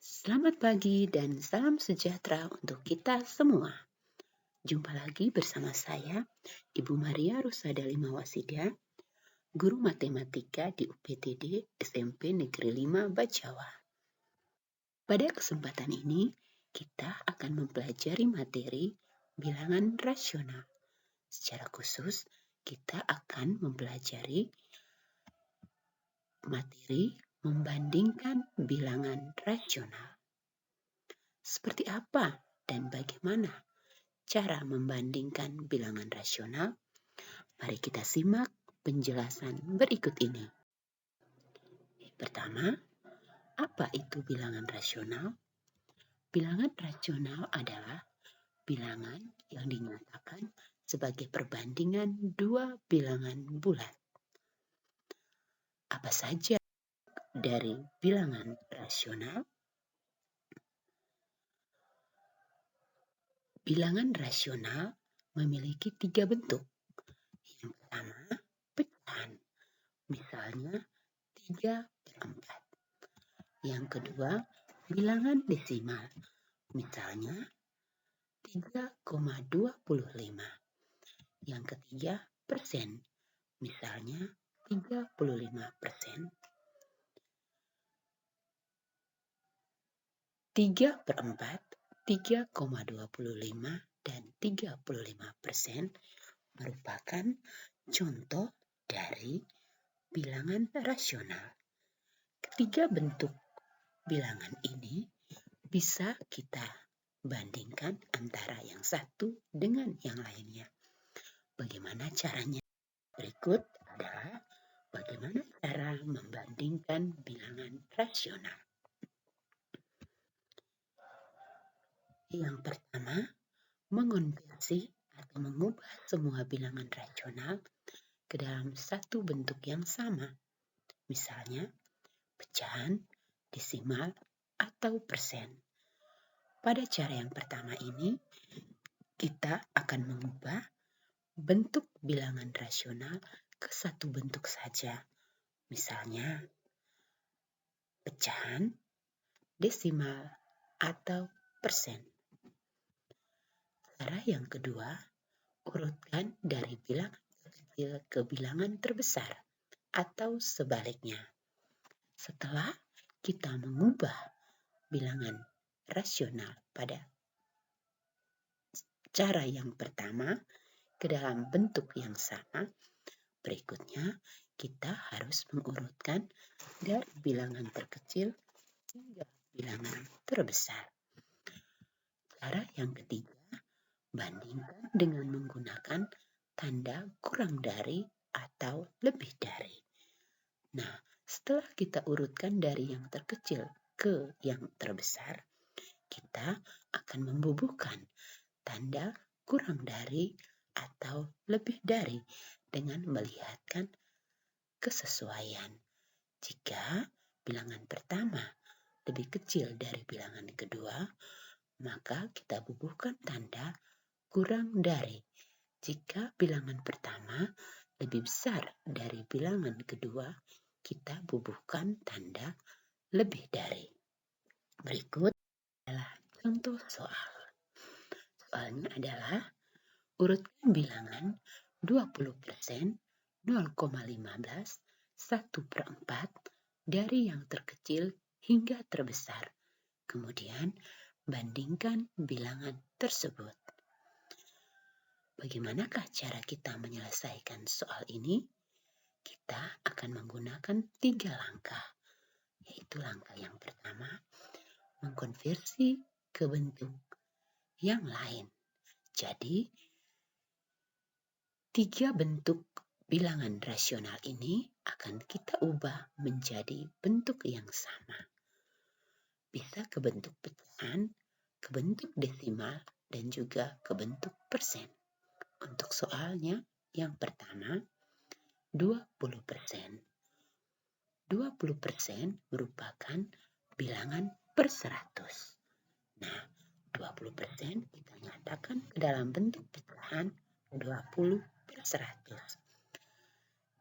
Selamat pagi dan salam sejahtera untuk kita semua. Jumpa lagi bersama saya, Ibu Maria Rusadali Mawasida, Guru Matematika di UPTD SMP Negeri 5 Bajawa. Pada kesempatan ini, kita akan mempelajari materi bilangan rasional. Secara khusus, kita akan mempelajari materi membandingkan bilangan rasional. Seperti apa dan bagaimana cara membandingkan bilangan rasional? Mari kita simak penjelasan berikut ini. Pertama, apa itu bilangan rasional? Bilangan rasional adalah bilangan yang dinyatakan sebagai perbandingan dua bilangan bulat. Apa saja dari bilangan rasional? Bilangan rasional memiliki 3 bentuk. Yang pertama, pecahan. Misalnya 3/4. Yang kedua, bilangan desimal. Misalnya 3,25. Yang ketiga, persen. Misalnya 35%. 3/4, 3,25, dan 35% merupakan contoh dari bilangan rasional. Ketiga bentuk bilangan ini bisa kita bandingkan antara yang satu dengan yang lainnya. Bagaimana caranya? Berikut adalah bagaimana cara membandingkan bilangan rasional. Yang pertama, mengonversi atau mengubah semua bilangan rasional ke dalam satu bentuk yang sama. Misalnya, pecahan, desimal, atau persen. Pada cara yang pertama ini, kita akan mengubah bentuk bilangan rasional ke satu bentuk saja. Misalnya, pecahan, desimal, atau persen. Cara yang kedua, urutkan dari bilangan terkecil ke bilangan terbesar atau sebaliknya. Setelah kita mengubah bilangan rasional pada cara yang pertama ke dalam bentuk yang sama, berikutnya kita harus mengurutkan dari bilangan terkecil hingga bilangan terbesar. Cara yang ketiga, bandingkan dengan menggunakan tanda kurang dari atau lebih dari. Nah, setelah kita urutkan dari yang terkecil ke yang terbesar, kita akan membubuhkan tanda kurang dari atau lebih dari dengan melihatkan kesesuaian. Jika bilangan pertama lebih kecil dari bilangan kedua, maka kita bubuhkan tanda kurang dari. Jika bilangan pertama lebih besar dari bilangan kedua, kita bubuhkan tanda lebih dari. Berikut adalah contoh soal. Soalnya adalah urutkan bilangan 20%, 0,15, 1/4 dari yang terkecil hingga terbesar. Kemudian bandingkan bilangan tersebut. Bagaimanakah cara kita menyelesaikan soal ini? Kita akan menggunakan 3 langkah, yaitu langkah yang pertama, mengkonversi ke bentuk yang lain. Jadi, 3 bentuk bilangan rasional ini akan kita ubah menjadi bentuk yang sama. Bisa ke bentuk pecahan, ke bentuk desimal, dan juga ke bentuk persen. Untuk soalnya yang pertama, 20%. 20% merupakan bilangan per 100. Nah, 20% kita nyatakan ke dalam bentuk pecahan 20/100.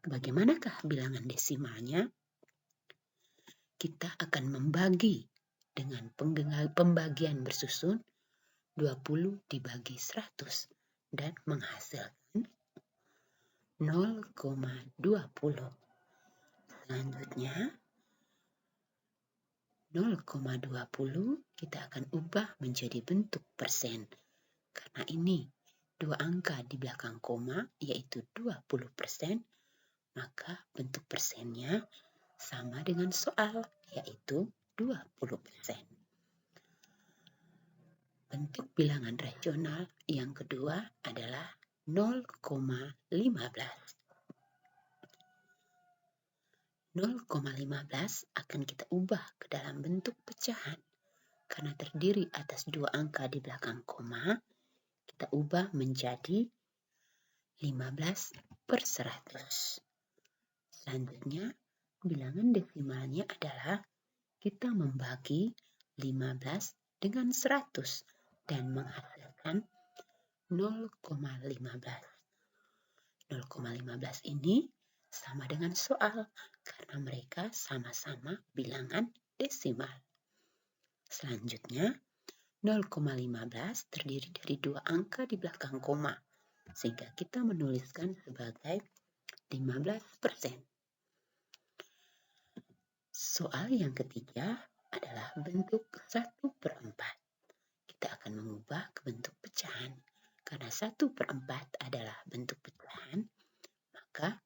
Bagaimanakah bilangan desimalnya? Kita akan membagi dengan pembagian bersusun 20 dibagi 100 dan menghasilkan 0,20. Selanjutnya 0,20 kita akan ubah menjadi bentuk persen. Karena ini dua angka di belakang koma yaitu 20%, maka bentuk persennya sama dengan soal yaitu 20%. Bentuk bilangan rasional yang kedua adalah 0,15. 0,15 akan kita ubah ke dalam bentuk pecahan. Karena terdiri atas dua angka di belakang koma, kita ubah menjadi 15/100. Selanjutnya, bilangan desimalnya adalah kita membagi 15 dengan 100 dan menghasilkan 0,15. 0,15 ini sama dengan soal karena mereka sama-sama bilangan desimal. Selanjutnya, 0,15 terdiri dari dua angka di belakang koma, sehingga kita menuliskan sebagai 15%. Soal yang ketiga adalah bentuk 1/4. Kita akan mengubah ke bentuk pecahan. Karena 1/4 adalah bentuk pecahan, maka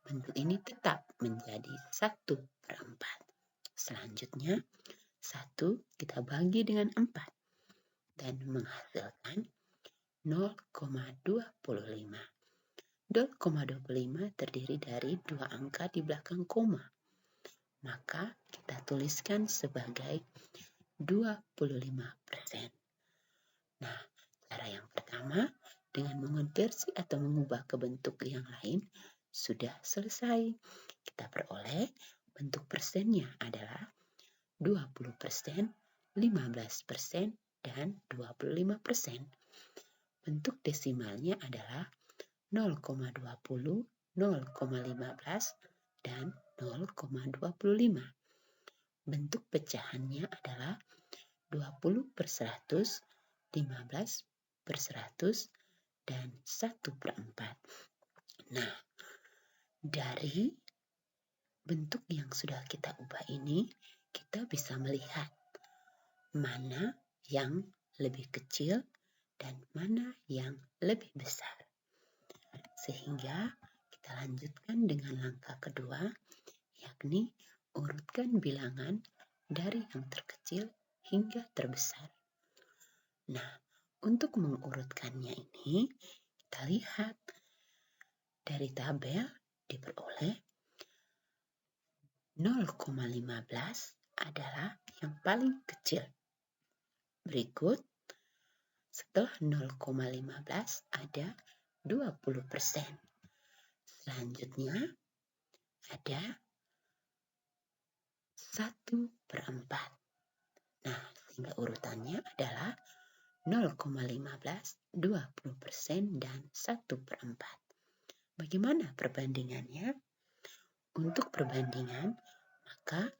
bentuk ini tetap menjadi 1/4. Selanjutnya, 1 kita bagi dengan 4 dan menghasilkan 0,25. 0,25 terdiri dari dua angka di belakang koma. Maka kita tuliskan sebagai 25%. Nah, cara yang pertama dengan mengonversi atau mengubah ke bentuk yang lain sudah selesai. Kita peroleh bentuk persennya adalah 20%, 15%, dan 25%. Bentuk desimalnya adalah 0,20, 0,15, dan 0,25. Bentuk pecahannya adalah 20/100, 15/100, dan 1/4. Nah, dari bentuk yang sudah kita ubah ini, kita bisa melihat mana yang lebih kecil dan mana yang lebih besar. Sehingga kita lanjutkan dengan langkah kedua, yakni urutkan bilangan dari yang terkecil hingga terbesar. Nah, untuk mengurutkannya ini, kita lihat dari tabel diperoleh 0,15 adalah yang paling kecil. Berikut, setelah 0,15 ada 20%. Selanjutnya ada 1/4. Nah, sehingga urutannya adalah 0,15, 20%, dan 1/4. Bagaimana perbandingannya? Untuk perbandingan, maka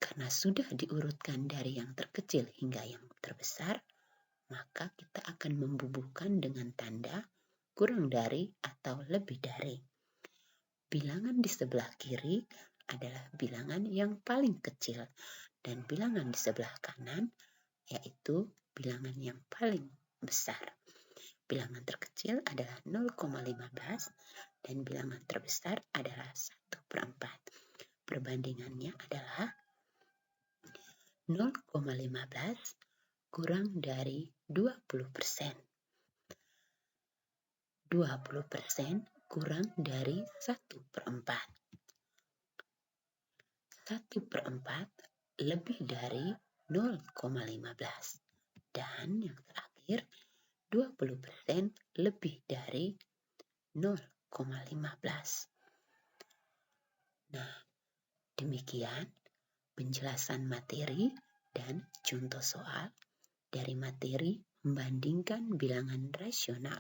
karena sudah diurutkan dari yang terkecil hingga yang terbesar, maka kita akan membubuhkan dengan tanda kurang dari atau lebih dari. Bilangan di sebelah kiri adalah bilangan yang paling kecil dan bilangan di sebelah kanan yaitu bilangan yang paling besar. Bilangan terkecil adalah 0,15 dan bilangan terbesar adalah 1/4. Perbandingannya adalah 0,15 kurang dari 20%. 20% kurang dari 1/4. 1/4 lebih dari 0,15. Dan yang terakhir, 20% lebih dari 0,15. Nah, demikian penjelasan materi dan contoh soal dari materi membandingkan bilangan rasional.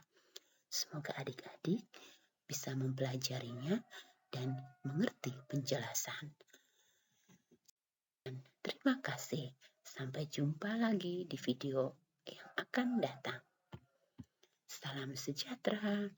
Semoga adik-adik bisa mempelajarinya dan mengerti penjelasan. Terima kasih. Sampai jumpa lagi di video yang akan datang. Salam sejahtera.